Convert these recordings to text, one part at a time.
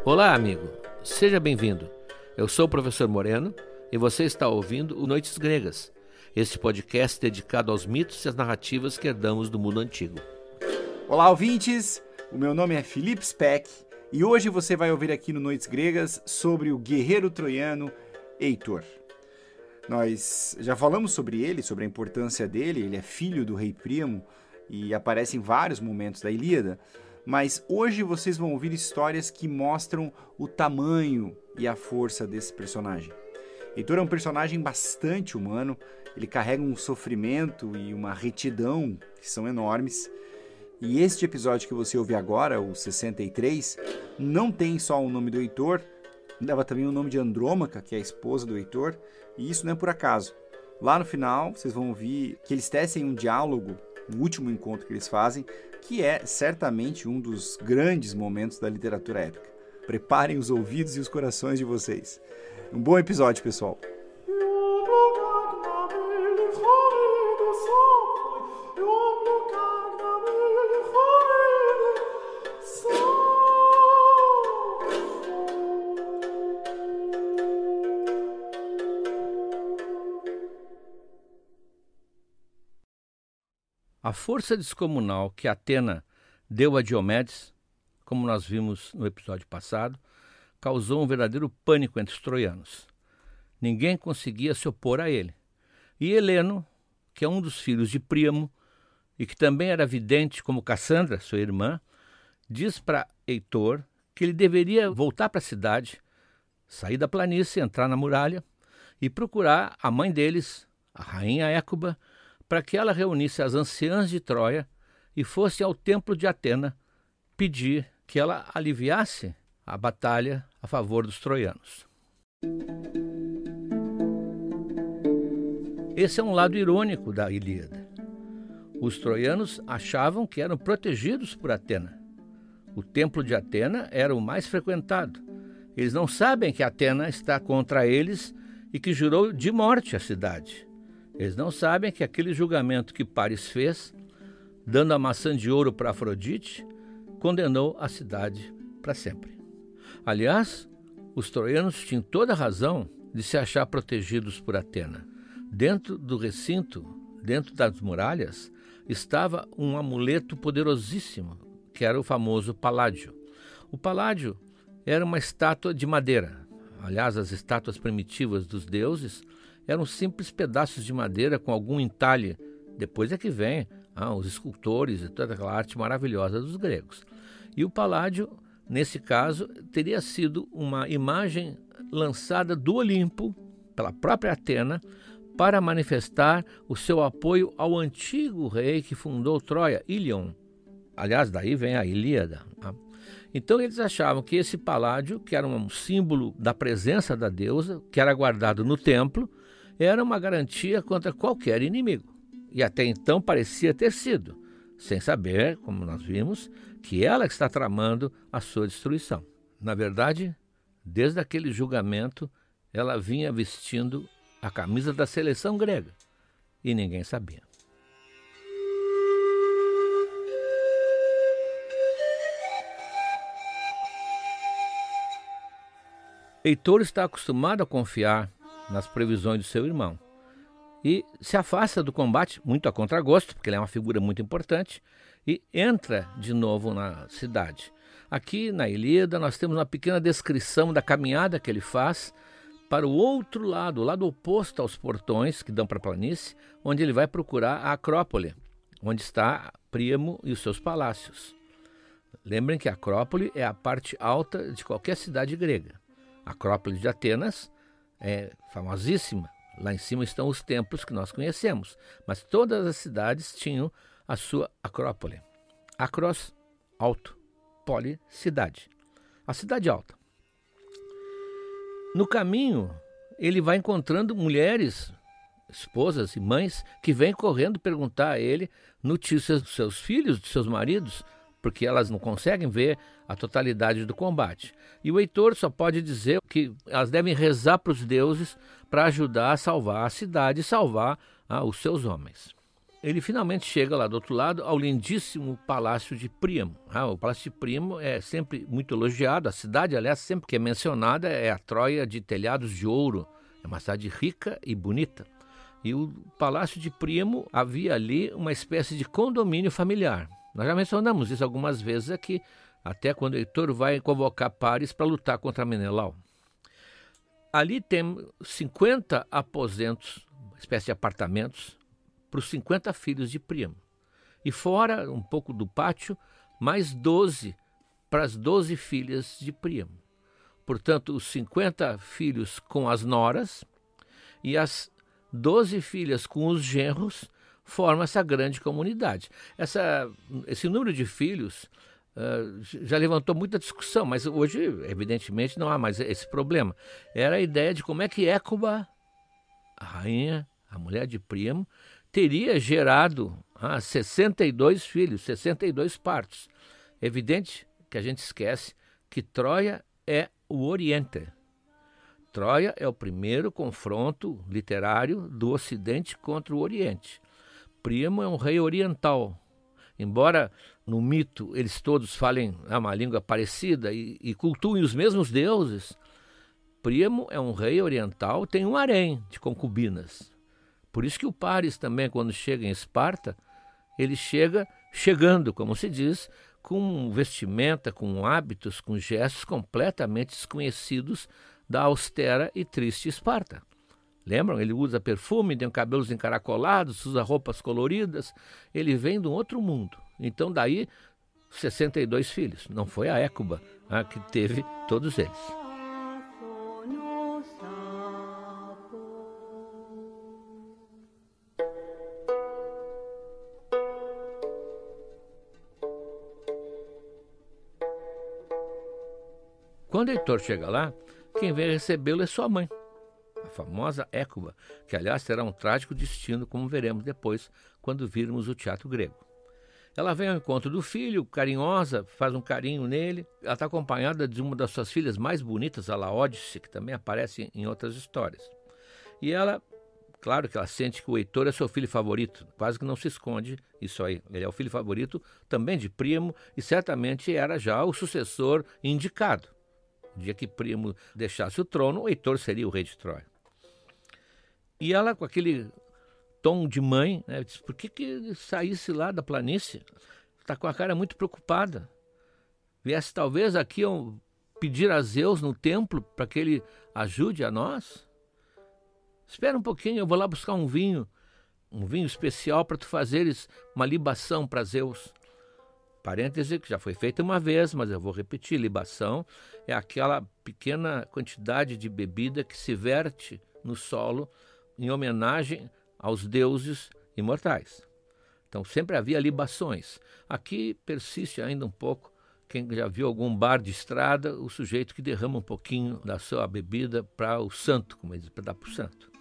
Olá, amigo. Seja bem-vindo. Eu sou o professor Moreno e você está ouvindo o Noites Gregas, este podcast dedicado aos mitos e às narrativas que herdamos do mundo antigo. Olá, ouvintes! O meu nome é Felipe Speck e hoje você vai ouvir aqui no Noites Gregas sobre o guerreiro troiano Heitor. Nós já falamos sobre ele, sobre a importância dele, ele é filho do rei Príamo e aparece em vários momentos da Ilíada, mas hoje vocês vão ouvir histórias que mostram o tamanho e a força desse personagem. Heitor é um personagem bastante humano, ele carrega um sofrimento e uma retidão que são enormes. E este episódio que você ouve agora, o 63, não tem só o nome do Heitor, leva também o nome de Andrômaca, que é a esposa do Heitor, e isso não é por acaso. Lá no final, vocês vão ouvir que eles tecem um diálogo, o último encontro que eles fazem, que é certamente um dos grandes momentos da literatura épica. Preparem os ouvidos e os corações de vocês. Um bom episódio, pessoal! A força descomunal que Atena deu a Diomedes, como nós vimos no episódio passado, causou um verdadeiro pânico entre os troianos. Ninguém conseguia se opor a ele. E Heleno, que é um dos filhos de Príamo e que também era vidente como Cassandra, sua irmã, diz para Heitor que ele deveria voltar para a cidade, sair da planície, entrar na muralha e procurar a mãe deles, a rainha Écuba, para que ela reunisse as anciãs de Troia e fosse ao templo de Atena pedir que ela aliviasse a batalha a favor dos troianos. Esse é um lado irônico da Ilíada. Os troianos achavam que eram protegidos por Atena. O templo de Atena era o mais frequentado. Eles não sabem que Atena está contra eles e que jurou de morte a cidade. Eles não sabem que aquele julgamento que Paris fez, dando a maçã de ouro para Afrodite, condenou a cidade para sempre. Aliás, os troianos tinham toda a razão de se achar protegidos por Atena. Dentro do recinto, dentro das muralhas, estava um amuleto poderosíssimo, que era o famoso Paládio. O Paládio era uma estátua de madeira. Aliás, as estátuas primitivas dos deuses eram simples pedaços de madeira com algum entalhe. Depois é que vem os escultores e toda aquela arte maravilhosa dos gregos. E o Paládio, nesse caso, teria sido uma imagem lançada do Olimpo, pela própria Atena, para manifestar o seu apoio ao antigo rei que fundou Troia, Ilion. Aliás, daí vem a Ilíada. Então eles achavam que esse paládio, que era um símbolo da presença da deusa, que era guardado no templo, era uma garantia contra qualquer inimigo. E até então parecia ter sido, sem saber, como nós vimos, que ela está tramando a sua destruição. Na verdade, desde aquele julgamento, ela vinha vestindo a camisa da seleção grega e ninguém sabia. Heitor está acostumado a confiar nas previsões do seu irmão e se afasta do combate, muito a contragosto, porque ele é uma figura muito importante, e entra de novo na cidade. Aqui na Ilíada nós temos uma pequena descrição da caminhada que ele faz para o outro lado, o lado oposto aos portões que dão para a planície, onde ele vai procurar a Acrópole, onde está Príamo e os seus palácios. Lembrem que a Acrópole é a parte alta de qualquer cidade grega. A Acrópole de Atenas é famosíssima. Lá em cima estão os templos que nós conhecemos. Mas todas as cidades tinham a sua acrópole. Acros, alto. Pole, cidade. A cidade alta. No caminho, ele vai encontrando mulheres, esposas e mães, que vêm correndo perguntar a ele notícias dos seus filhos, dos seus maridos, porque elas não conseguem ver a totalidade do combate. E o Heitor só pode dizer que elas devem rezar para os deuses para ajudar a salvar a cidade e salvar os seus homens. ele finalmente chega lá do outro lado ao lindíssimo Palácio de Príamo. O Palácio de Príamo é sempre muito elogiado. A cidade, aliás, sempre que é mencionada, é a Troia de telhados de ouro. É uma cidade rica e bonita. E o Palácio de Príamo havia ali uma espécie de condomínio familiar. Nós já mencionamos isso algumas vezes aqui, até quando Heitor vai convocar Paris para lutar contra Menelau. Ali tem 50 aposentos, uma espécie de apartamentos, para os 50 filhos de Príamo. E fora, um pouco do pátio, mais 12 para as 12 filhas de Príamo. Portanto, os 50 filhos com as noras e as 12 filhas com os genros formam essa grande comunidade. Esse número de filhos já levantou muita discussão, mas hoje, evidentemente, não há mais esse problema. Era a ideia de como é que Écuba, a rainha, a mulher de Príamo, teria gerado 62 filhos, 62 partos. É evidente que a gente esquece que Troia é o Oriente. Troia é o primeiro confronto literário do Ocidente contra o Oriente. Príamo é um rei oriental. Embora no mito eles todos falem uma língua parecida e cultuem os mesmos deuses, Príamo é um rei oriental, tem um harém de concubinas. Por isso que o Paris também, quando chega em Esparta, ele chegando, como se diz, com vestimenta, com hábitos, com gestos completamente desconhecidos da austera e triste Esparta. Lembram? Ele usa perfume, tem cabelos encaracolados, usa roupas coloridas. Ele vem de um outro mundo. Então daí 62 filhos. Não foi a Écuba que teve todos eles. Quando Heitor chega lá, quem vem recebê-lo é sua mãe, a famosa Écuba, que aliás terá um trágico destino, como veremos depois, quando virmos o teatro grego. Ela vem ao encontro do filho, carinhosa, faz um carinho nele. Ela está acompanhada de uma das suas filhas mais bonitas, a Laódice, que também aparece em outras histórias. E ela, claro que ela sente que o Heitor é seu filho favorito, quase que não se esconde isso aí. Ele é o filho favorito também de Príamo e certamente era já o sucessor indicado. No dia que Príamo deixasse o trono, o Heitor seria o rei de Troia. E ela, com aquele tom de mãe, diz, por que saísse lá da planície? Está com a cara muito preocupada. Viesse talvez aqui pedir a Zeus no templo para que ele ajude a nós? Espera um pouquinho, eu vou lá buscar um vinho especial para tu fazeres uma libação para Zeus. Parêntese que já foi feita uma vez, mas eu vou repetir. Libação é aquela pequena quantidade de bebida que se verte no solo em homenagem aos deuses imortais. Então sempre havia libações. Aqui persiste ainda um pouco, quem já viu algum bar de estrada, o sujeito que derrama um pouquinho da sua bebida para o santo, como diz, para dar para o santo.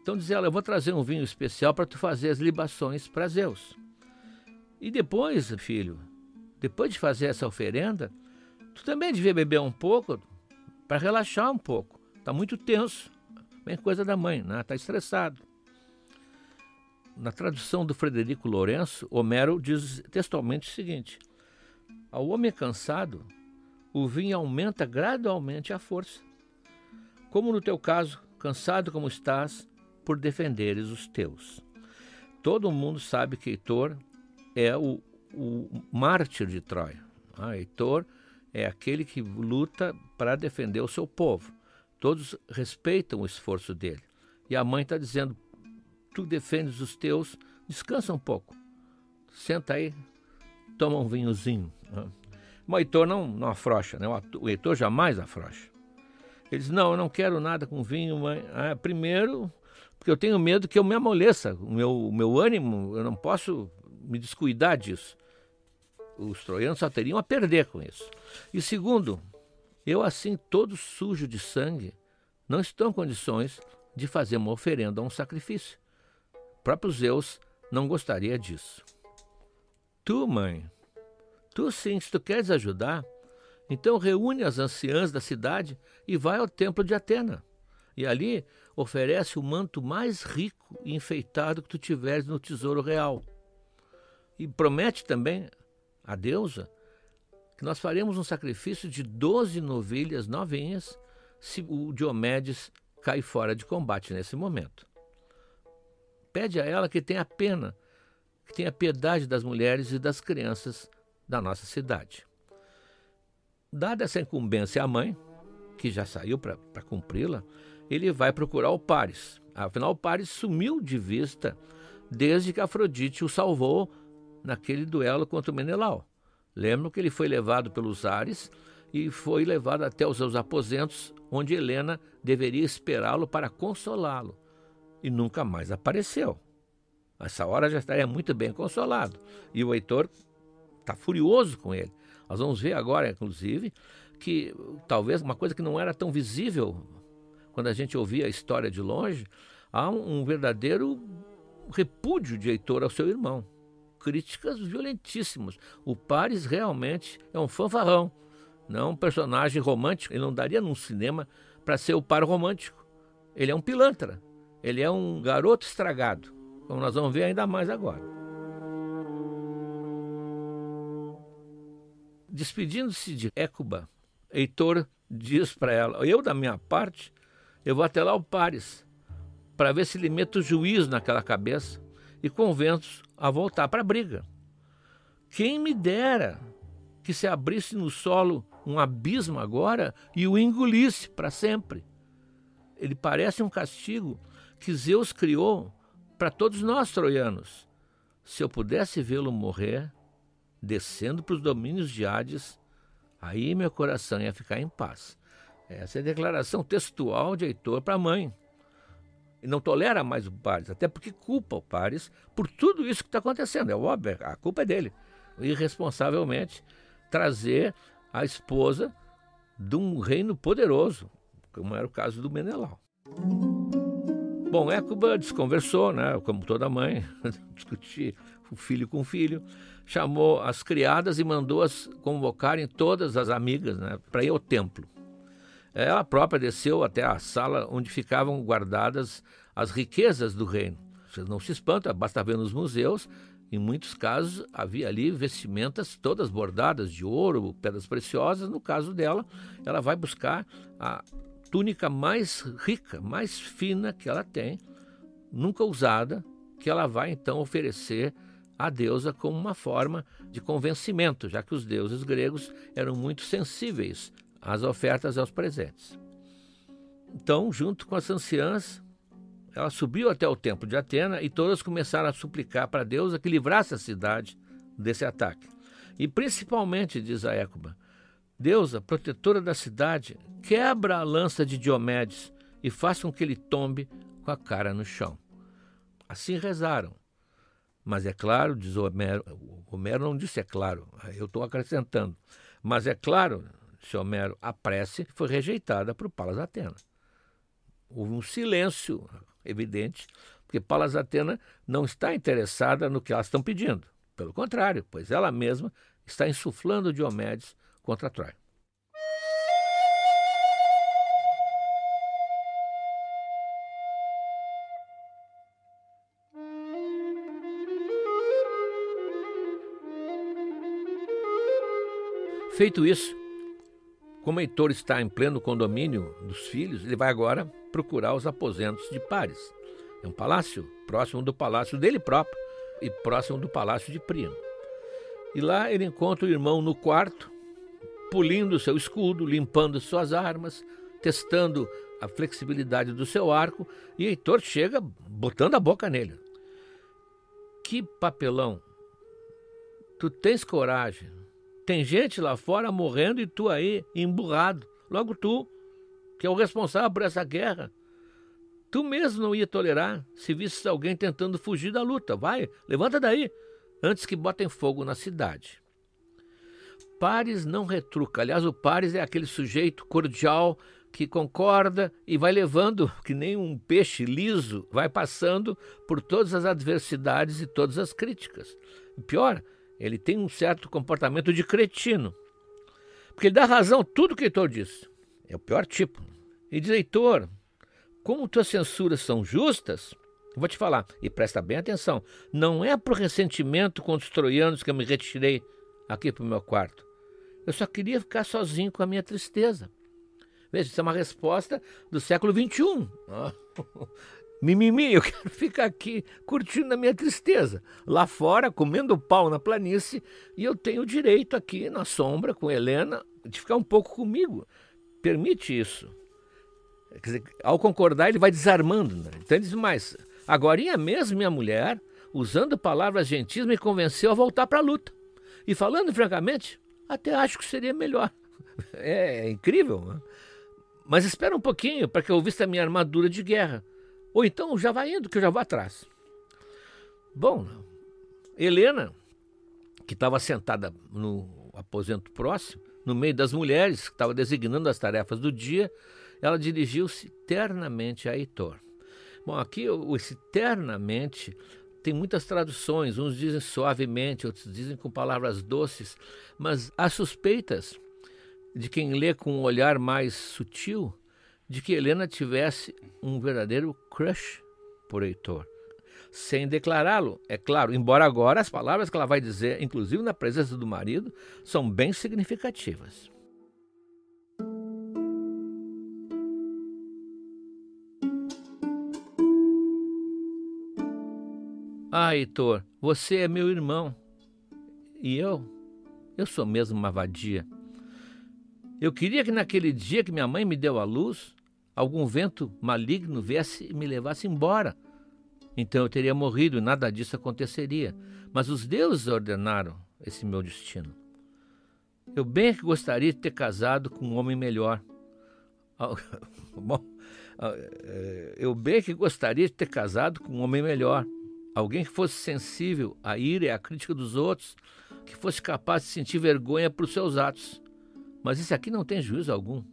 Então diz ela, eu vou trazer um vinho especial para tu fazer as libações para Zeus. E depois, filho, depois de fazer essa oferenda, tu também devia beber um pouco para relaxar um pouco. Está muito tenso. Bem coisa da mãe, né? Está estressado. Na tradução do Frederico Lourenço, Homero diz textualmente o seguinte: ao homem cansado, o vinho aumenta gradualmente a força. Como no teu caso, cansado como estás, por defenderes os teus. Todo mundo sabe que Heitor é o mártir de Troia. Heitor é aquele que luta para defender o seu povo. Todos respeitam o esforço dele. E a mãe está dizendo, tu defendes os teus, descansa um pouco. Senta aí, toma um vinhozinho. Mas o Heitor não afrouxa, né? O Heitor jamais afrouxa. Ele diz, não, eu não quero nada com vinho, mãe. Primeiro, porque eu tenho medo que eu me amoleça. O meu ânimo, eu não posso me descuidar disso. Os troianos só teriam a perder com isso. E segundo, eu assim, todo sujo de sangue, não estou em condições de fazer uma oferenda a um sacrifício. O próprio Zeus não gostaria disso. Tu, mãe, tu sim, se tu queres ajudar, então reúne as anciãs da cidade e vai ao templo de Atena. E ali oferece o manto mais rico e enfeitado que tu tiveres no tesouro real. E promete também a deusa que nós faremos um sacrifício de 12 novilhas novinhas se o Diomedes cair fora de combate nesse momento. Pede a ela que tenha pena, que tenha piedade das mulheres e das crianças da nossa cidade. Dada essa incumbência à mãe, que já saiu para cumpri-la, ele vai procurar o Paris. Afinal, o Paris sumiu de vista desde que Afrodite o salvou naquele duelo contra o Menelau. Lembram que ele foi levado pelos ares e foi levado até os seus aposentos, onde Helena deveria esperá-lo para consolá-lo. E nunca mais apareceu. Essa hora já estaria muito bem consolado. E o Heitor está furioso com ele. Nós vamos ver agora, inclusive, que talvez uma coisa que não era tão visível quando a gente ouvia a história de longe, há um verdadeiro repúdio de Heitor ao seu irmão. Críticas violentíssimas. O Paris realmente é um fanfarrão, não um personagem romântico. Ele não daria num cinema para ser o par romântico. Ele é um pilantra. Ele é um garoto estragado, como nós vamos ver ainda mais agora. Despedindo-se de Hécuba, Heitor diz para ela: eu, da minha parte, eu vou até lá ao Paris, para ver se ele mete o juízo naquela cabeça e convenço a voltar para a briga. Quem me dera que se abrisse no solo um abismo agora e o engolisse para sempre. Ele parece um castigo que Zeus criou para todos nós troianos. Se eu pudesse vê-lo morrer, descendo para os domínios de Hades, aí meu coração ia ficar em paz. Essa é a declaração textual de Heitor para a mãe. E não tolera mais o Paris, até porque culpa o Paris por tudo isso que está acontecendo. É óbvio, a culpa é dele. Irresponsavelmente trazer a esposa de um reino poderoso, como era o caso do Menelau. Bom, Hécuba desconversou, né, como toda mãe, discutir o filho com o filho, chamou as criadas e mandou-as convocarem todas as amigas, né, para ir ao templo. Ela própria desceu até a sala onde ficavam guardadas as riquezas do reino. Vocês não se espantam, basta ver nos museus, em muitos casos havia ali vestimentas todas bordadas de ouro, pedras preciosas. No caso dela, ela vai buscar a túnica mais rica, mais fina que ela tem, nunca usada, que ela vai então oferecer à deusa como uma forma de convencimento, já que os deuses gregos eram muito sensíveis às ofertas e aos presentes. Então, junto com as anciãs, ela subiu até o templo de Atena e todas começaram a suplicar para a deusa que livrasse a cidade desse ataque. E principalmente, diz a Hécuba, deusa, protetora da cidade, quebra a lança de Diomedes e faça com que ele tombe com a cara no chão. Assim rezaram. Mas é claro, diz Homero, Homero não disse é claro, eu estou acrescentando, mas é claro, disse Homero, a prece foi rejeitada por Palas Atena. Houve um silêncio evidente, porque Palas Atena não está interessada no que elas estão pedindo. Pelo contrário, pois ela mesma está insuflando Diomedes contra Troia. Feito isso, como Heitor está em pleno condomínio dos filhos, ele vai agora procurar os aposentos de Paris. É um palácio próximo do palácio dele próprio e próximo do palácio de Príamo. E lá ele encontra o irmão no quarto, polindo seu escudo, limpando suas armas, testando a flexibilidade do seu arco, e Heitor chega botando a boca nele. Que papelão! Tu tens coragem. Tem gente lá fora morrendo e tu aí emburrado. Logo tu, que é o responsável por essa guerra. Tu mesmo não ia tolerar se visses alguém tentando fugir da luta. Vai, levanta daí, antes que botem fogo na cidade. Paris não retruca. Aliás, o Paris é aquele sujeito cordial que concorda e vai levando, que nem um peixe liso, vai passando por todas as adversidades e todas as críticas. E pior, ele tem um certo comportamento de cretino, porque ele dá razão a tudo que Heitor diz. É o pior tipo. E diz, Heitor, como tuas censuras são justas, eu vou te falar, e presta bem atenção, não é por ressentimento contra os troianos que eu me retirei aqui para o meu quarto. Eu só queria ficar sozinho com a minha tristeza. Veja, isso é uma resposta do século XXI. Mimimi, eu quero ficar aqui curtindo a minha tristeza. Lá fora, comendo pau na planície, e eu tenho o direito aqui na sombra com Helena de ficar um pouco comigo. Permite isso. Quer dizer, ao concordar, ele vai desarmando. Né? Então ele diz mais, agorinha mesmo minha mulher, usando palavras gentis, me convenceu a voltar para a luta. E falando francamente, até acho que seria melhor. É incrível, né? Mas espera um pouquinho para que eu vista a minha armadura de guerra. Ou então já vai indo, que eu já vou atrás. Bom, Helena, que estava sentada no aposento próximo, no meio das mulheres, que estava designando as tarefas do dia, ela dirigiu-se ternamente a Heitor. Bom, aqui esse ternamente tem muitas traduções, uns dizem suavemente, outros dizem com palavras doces, mas há suspeitas de quem lê com um olhar mais sutil, de que Helena tivesse um verdadeiro crush por Heitor, sem declará-lo, é claro, embora agora as palavras que ela vai dizer, inclusive na presença do marido, são bem significativas. Ah, Heitor, você é meu irmão, e eu sou mesmo uma vadia. Eu queria que naquele dia que minha mãe me deu à luz, algum vento maligno viesse e me levasse embora. Então eu teria morrido e nada disso aconteceria. Mas os deuses ordenaram esse meu destino. Eu bem que gostaria de ter casado com um homem melhor. Bom, eu bem que gostaria de ter casado com um homem melhor. Alguém que fosse sensível à ira e à crítica dos outros, que fosse capaz de sentir vergonha por seus atos. Mas esse aqui não tem juízo algum,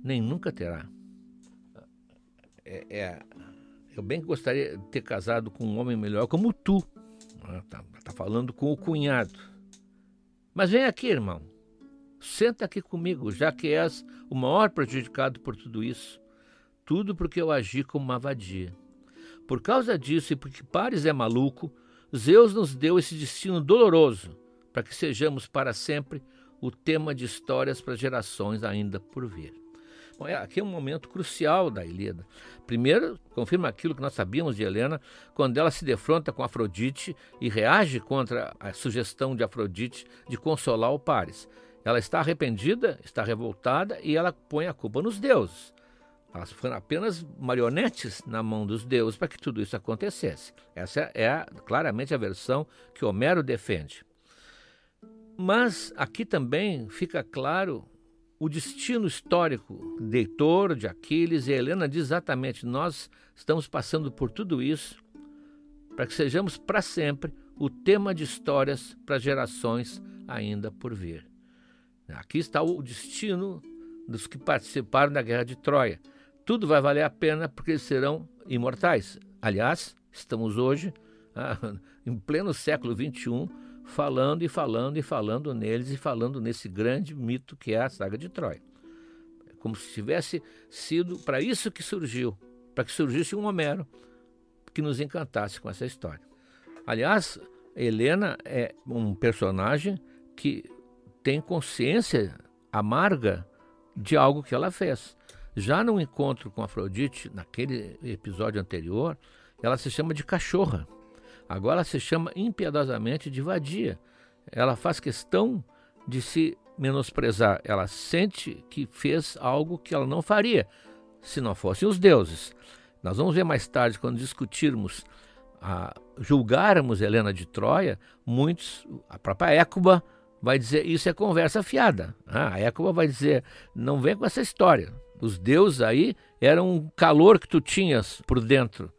nem nunca terá. Eu bem que gostaria de ter casado com um homem melhor como tu. Tá falando com o cunhado. Mas vem aqui, irmão. Senta aqui comigo, já que és o maior prejudicado por tudo isso. Tudo porque eu agi como uma vadia. Por causa disso e porque Paris é maluco, Zeus nos deu esse destino doloroso para que sejamos para sempre o tema de histórias para gerações ainda por vir. Bom, aqui é um momento crucial da Ilíada. Primeiro, confirma aquilo que nós sabíamos de Helena, quando ela se defronta com Afrodite e reage contra a sugestão de Afrodite de consolar o Paris. Ela está arrependida, está revoltada e ela põe a culpa nos deuses. Elas foram apenas marionetes na mão dos deuses para que tudo isso acontecesse. Essa é claramente a versão que Homero defende. Mas aqui também fica claro o destino histórico de Heitor, de Aquiles, e Helena diz exatamente, nós estamos passando por tudo isso para que sejamos para sempre o tema de histórias para gerações ainda por vir. Aqui está o destino dos que participaram da Guerra de Troia. Tudo vai valer a pena porque eles serão imortais. Aliás, estamos hoje, em pleno século XXI, falando e falando e falando neles e falando nesse grande mito que é a saga de Troia. Como se tivesse sido para isso que surgiu, para que surgisse um Homero que nos encantasse com essa história. Aliás, Helena é um personagem que tem consciência amarga de algo que ela fez. Já no encontro com Afrodite, naquele episódio anterior, ela se chama de cachorra. Agora ela se chama impiedosamente de vadia. Ela faz questão de se menosprezar. Ela sente que fez algo que ela não faria se não fossem os deuses. Nós vamos ver mais tarde, quando discutirmos, julgarmos Helena de Troia, a própria Écuba vai dizer, isso é conversa fiada. A Écuba vai dizer, não vem com essa história. Os deuses aí eram um calor que tu tinhas por dentro.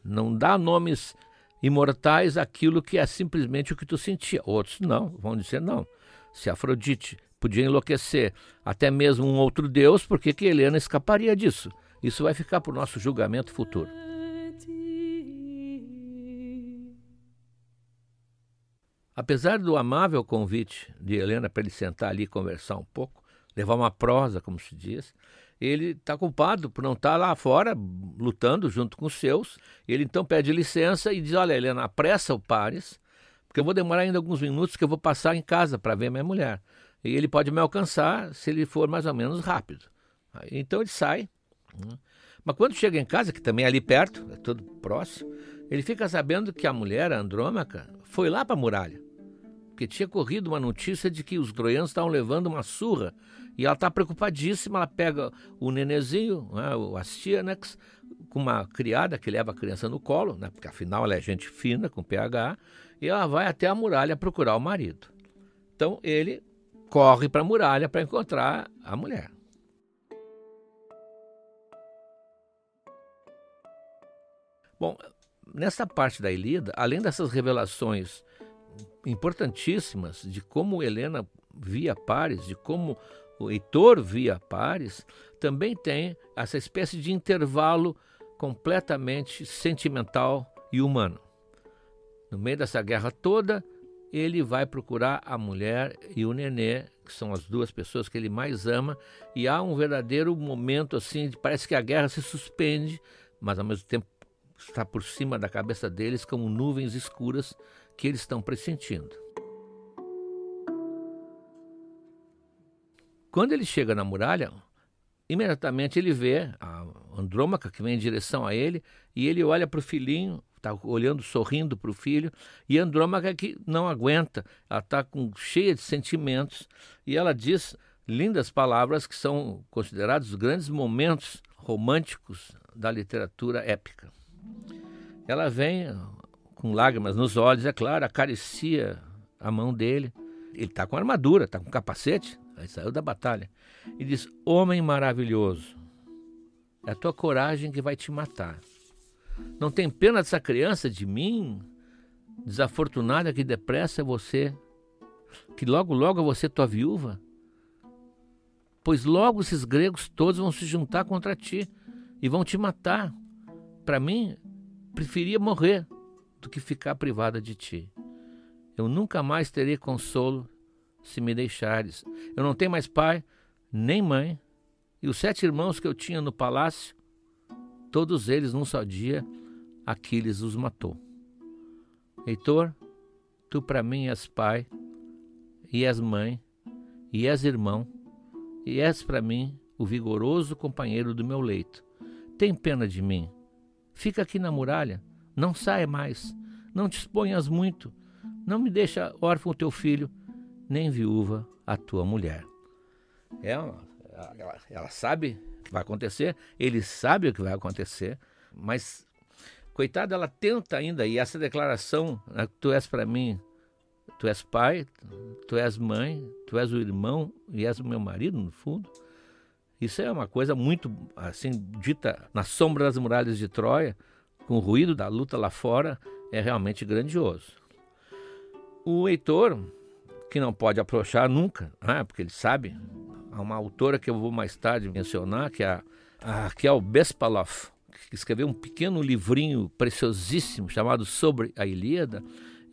Não dá nomes imortais àquilo que é simplesmente o que tu sentia. Outros não, vão dizer não. Se Afrodite podia enlouquecer até mesmo um outro deus, por que Helena escaparia disso? Isso vai ficar para o nosso julgamento futuro. Apesar do amável convite de Helena para ele sentar ali e conversar um pouco, levar uma prosa, como se diz, ele está culpado por não estar lá fora lutando junto com os seus. Ele então pede licença e diz: olha, Helena, apressa o Paris, porque eu vou demorar ainda alguns minutos que eu vou passar em casa para ver minha mulher. E ele pode me alcançar se ele for mais ou menos rápido. Então ele sai. Mas quando chega em casa, que também é ali perto, é tudo próximo, ele fica sabendo que a mulher, a Andrômaca, foi lá para a muralha. Porque tinha corrido uma notícia de que os troianos estavam levando uma surra. E ela está preocupadíssima, ela pega o nenezinho, né, o Astyanax, com uma criada que leva a criança no colo, né, porque afinal ela é gente fina, com PH, e ela vai até a muralha procurar o marido. Então ele corre para a muralha para encontrar a mulher. Bom, nessa parte da Ilíada, além dessas revelações importantíssimas de como Helena via Paris, de como o Heitor via Paris, também tem essa espécie de intervalo completamente sentimental e humano. No meio dessa guerra toda, ele vai procurar a mulher e o nenê, que são as duas pessoas que ele mais ama, e há um verdadeiro momento assim, parece que a guerra se suspende, mas ao mesmo tempo está por cima da cabeça deles como nuvens escuras que eles estão pressentindo. Quando ele chega na muralha, imediatamente ele vê a Andrômaca que vem em direção a ele, e ele olha para o filhinho, está olhando, sorrindo para o filho, e a Andrômaca que não aguenta, ela está cheia de sentimentos, e ela diz lindas palavras que são considerados os grandes momentos românticos da literatura épica. Ela vem com lágrimas nos olhos, é claro, acaricia a mão dele. Ele está com armadura, está com capacete, aí saiu da batalha. E diz: homem maravilhoso, é a tua coragem que vai te matar. Não tem pena dessa criança, de mim, desafortunada, que depressa é você, que logo logo eu vou ser tua viúva? Pois logo esses gregos todos vão se juntar contra ti e vão te matar. Para mim, preferia morrer do que ficar privada de ti. Eu nunca mais terei consolo se me deixares. Eu não tenho mais pai, nem mãe, e os 7 irmãos que eu tinha no palácio, todos eles num só dia, Aquiles os matou. Heitor, tu para mim és pai, e és mãe, e és irmão, e és para mim o vigoroso companheiro do meu leito. Tem pena de mim. Fica aqui na muralha, não saia mais, não te exponhas muito, não me deixa órfão o teu filho, nem viúva a tua mulher. Ela sabe o que vai acontecer, ele sabe o que vai acontecer, mas, coitada, ela tenta ainda, e essa declaração, né, tu és para mim, tu és pai, tu és mãe, tu és o irmão e és o meu marido, no fundo. Isso é uma coisa muito, assim, dita na sombra das muralhas de Troia, com o ruído da luta lá fora, é realmente grandioso. O Heitor, que não pode approachar nunca, porque ele sabe, há uma autora que eu vou mais tarde mencionar, que é a Raquel Bespalov, que escreveu um pequeno livrinho preciosíssimo chamado Sobre a Ilíada.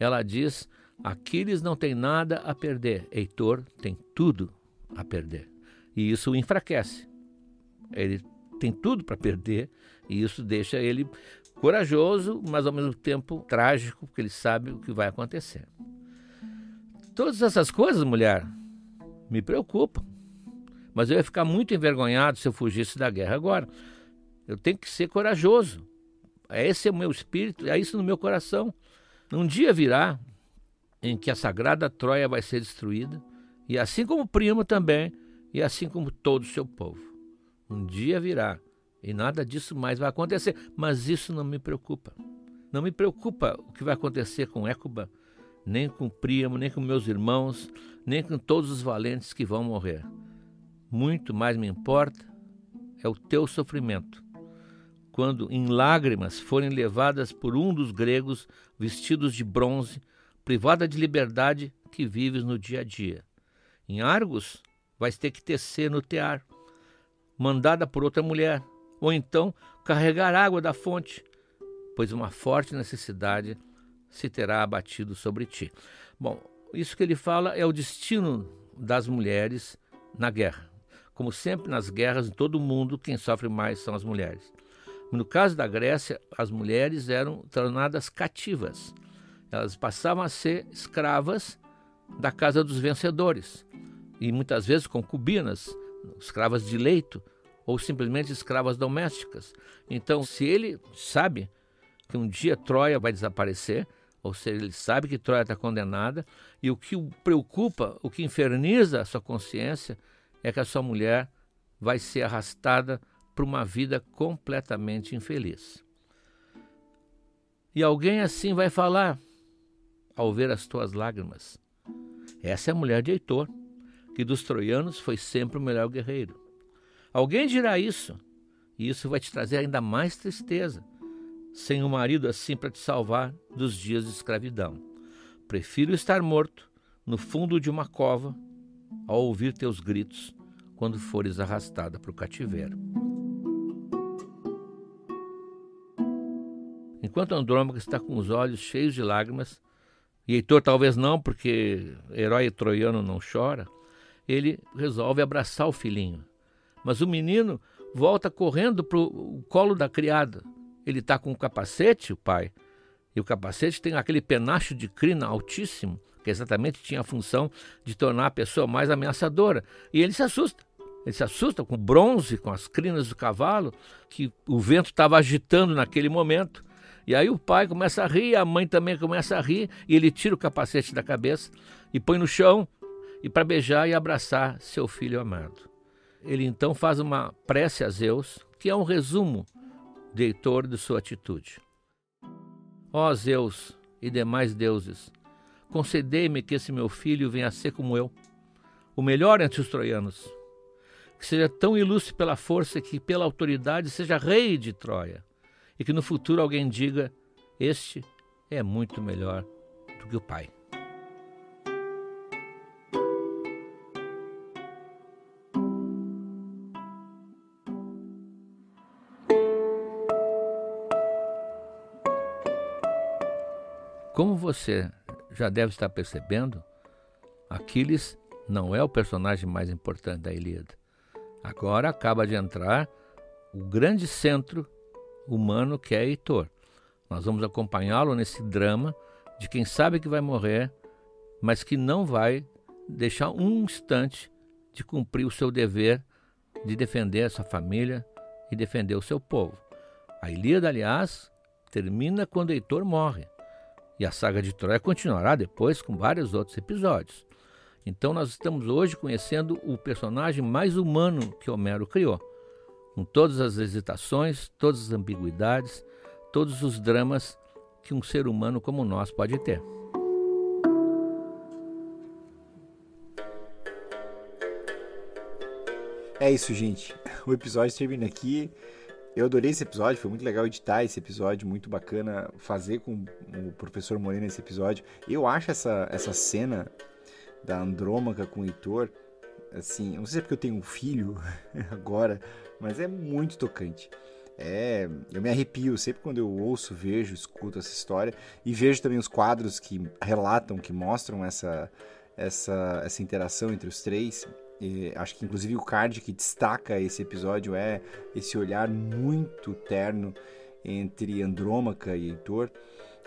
Ela diz: Aquiles não tem nada a perder, Heitor tem tudo a perder. E isso o enfraquece. Ele tem tudo para perder e isso deixa ele corajoso, mas ao mesmo tempo trágico, porque ele sabe o que vai acontecer. Todas essas coisas, mulher, me preocupam. Mas eu ia ficar muito envergonhado se eu fugisse da guerra agora. Eu tenho que ser corajoso. Esse é o meu espírito, é isso no meu coração. Um dia virá em que a sagrada Troia vai ser destruída, e assim como Príamo também, e assim como todo o seu povo. Um dia virá, e nada disso mais vai acontecer, mas isso não me preocupa. Não me preocupa o que vai acontecer com Écuba, nem com Príamo, nem com meus irmãos, nem com todos os valentes que vão morrer. Muito mais me importa é o teu sofrimento, quando em lágrimas forem levadas por um dos gregos vestidos de bronze, privada de liberdade que vives no dia a dia. Em Argos, vais ter que tecer no tear, mandada por outra mulher, ou então carregar água da fonte, pois uma forte necessidade se terá abatido sobre ti. Bom, isso que ele fala é o destino das mulheres na guerra. Como sempre nas guerras em todo o mundo, quem sofre mais são as mulheres. No caso da Grécia, as mulheres eram tornadas cativas. Elas passavam a ser escravas da casa dos vencedores. E muitas vezes concubinas, escravas de leito ou simplesmente escravas domésticas. Então, se ele sabe que um dia Troia vai desaparecer, ou seja, ele sabe que Troia está condenada, e o que o preocupa, o que inferniza a sua consciência, é que a sua mulher vai ser arrastada para uma vida completamente infeliz. E alguém assim vai falar, ao ver as tuas lágrimas: essa é a mulher de Heitor, que dos troianos foi sempre o melhor guerreiro. Alguém dirá isso, e isso vai te trazer ainda mais tristeza, sem um marido assim para te salvar dos dias de escravidão. Prefiro estar morto no fundo de uma cova ao ouvir teus gritos quando fores arrastada para o cativeiro. Enquanto Andrômaca está com os olhos cheios de lágrimas, e Heitor talvez não, porque herói troiano não chora, ele resolve abraçar o filhinho. Mas o menino volta correndo para o colo da criada. Ele está com um capacete, o pai, e o capacete tem aquele penacho de crina altíssimo, que exatamente tinha a função de tornar a pessoa mais ameaçadora. E ele se assusta. Ele se assusta com o bronze, com as crinas do cavalo, que o vento estava agitando naquele momento. E aí o pai começa a rir, a mãe também começa a rir, e ele tira o capacete da cabeça e põe no chão e para beijar e abraçar seu filho amado. Ele então faz uma prece a Zeus, que é um resumo de Heitor de sua atitude. Ó Zeus e demais deuses, concedei-me que esse meu filho venha a ser como eu, o melhor entre os troianos, que seja tão ilustre pela força que pela autoridade seja rei de Troia, e que no futuro alguém diga: este é muito melhor do que o pai. Como você já deve estar percebendo, Aquiles não é o personagem mais importante da Ilíada. Agora acaba de entrar o grande centro humano que é Heitor. Nós vamos acompanhá-lo nesse drama de quem sabe que vai morrer, mas que não vai deixar um instante de cumprir o seu dever de defender a sua família e defender o seu povo. A Ilíada, aliás, termina quando Heitor morre. E a saga de Troia continuará depois com vários outros episódios. Então nós estamos hoje conhecendo o personagem mais humano que Homero criou, com todas as hesitações, todas as ambiguidades, todos os dramas que um ser humano como nós pode ter. É isso, gente. O episódio termina aqui. Eu adorei esse episódio, foi muito legal editar esse episódio, muito bacana fazer com o professor Moreno esse episódio. Eu acho essa cena da Andrômaca com o Heitor, assim, não sei se é porque eu tenho um filho agora, mas é muito tocante. Eu me arrepio sempre quando eu ouço, vejo, escuto essa história e vejo também os quadros que relatam, que mostram essa interação entre os três. E acho que inclusive o card que destaca esse episódio é esse olhar muito terno entre Andrômaca e Heitor.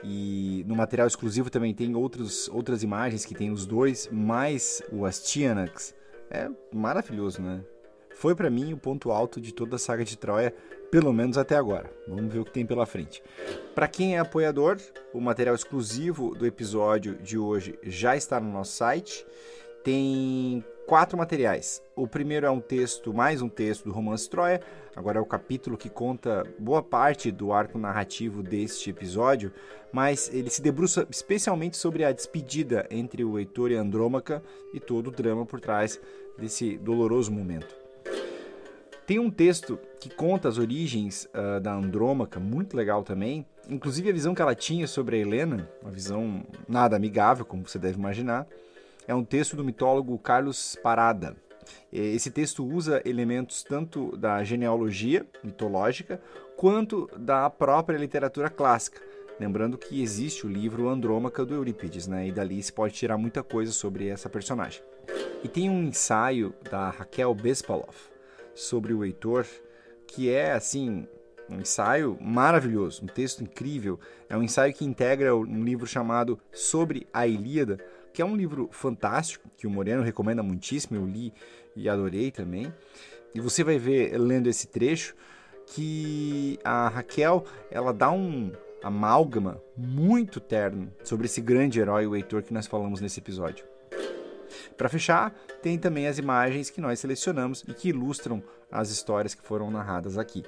E no material exclusivo também tem outras imagens que tem os dois, mais o Astyanax. É maravilhoso, né? Foi pra mim o ponto alto de toda a saga de Troia, pelo menos até agora. Vamos ver o que tem pela frente. Para quem é apoiador, o material exclusivo do episódio de hoje já está no nosso site. Tem 4 materiais. O primeiro é mais um texto do romance Troia. Agora é o capítulo que conta boa parte do arco narrativo deste episódio, mas ele se debruça especialmente sobre a despedida entre o Heitor e a Andrômaca e todo o drama por trás desse doloroso momento. Tem um texto que conta as origens da Andrômaca, muito legal também, inclusive a visão que ela tinha sobre a Helena, uma visão nada amigável, como você deve imaginar. É um texto do mitólogo Carlos Parada. Esse texto usa elementos tanto da genealogia mitológica quanto da própria literatura clássica. Lembrando que existe o livro Andrômaca do Eurípides, né? E dali se pode tirar muita coisa sobre essa personagem. E tem um ensaio da Raquel Bespalov sobre o Heitor, que é, assim, um ensaio maravilhoso, um texto incrível. É um ensaio que integra um livro chamado Sobre a Ilíada, que é um livro fantástico, que o Moreno recomenda muitíssimo, eu li e adorei também. E você vai ver, lendo esse trecho, que a Raquel, ela dá um amálgama muito terno sobre esse grande herói, o Heitor, que nós falamos nesse episódio. Para fechar, tem também as imagens que nós selecionamos e que ilustram as histórias que foram narradas aqui.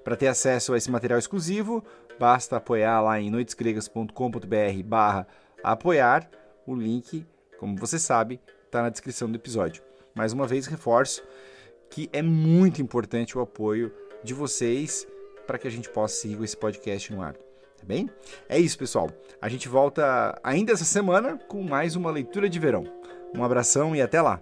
Para ter acesso a esse material exclusivo, basta apoiar lá em noitesgregas.com.br/apoiar. O link, como você sabe, está na descrição do episódio. Mais uma vez, reforço que é muito importante o apoio de vocês para que a gente possa seguir com esse podcast no ar. Tá bem? É isso, pessoal. A gente volta ainda essa semana com mais uma leitura de verão. Um abração e até lá!